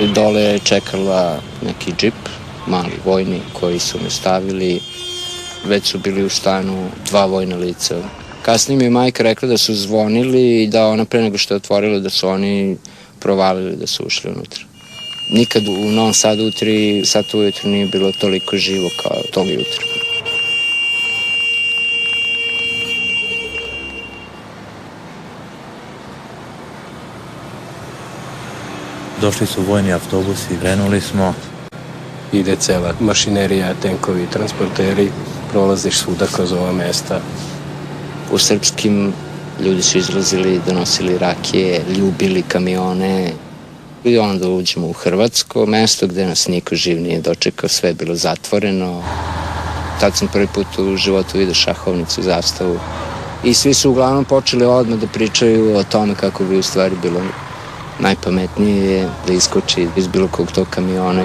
Dole je čekala neki džip, mali vojni, koji su me stavili. Već su bili u stanu 2 vojna lica. Kasnije mi je majka rekla da su zvonili i da ona pre nego što je otvorila da su oni provalili da su ušli unutra. Nikad u Novom Sadu u 3 sata ujutru nije bilo toliko živo kao tog jutra. Došli su vojni autobusi, krenuli smo. Ide cela mašinerija, tenkovi, transporteri, prolaziš svuda kroz ova mesta. U srpskim ljudi su izlazili, donosili rakije, ljubili kamione. I onda uđemo u hrvatsko mesto gde nas niko živ nije dočekao, sve je bilo zatvoreno. Tad sam prvi put u životu vidio šahovnicu, zastavu. I svi su uglavnom počeli odmah da pričaju o tome kako bi u stvari bilo najpametnije da iskoči iz bilo kog tog kamiona.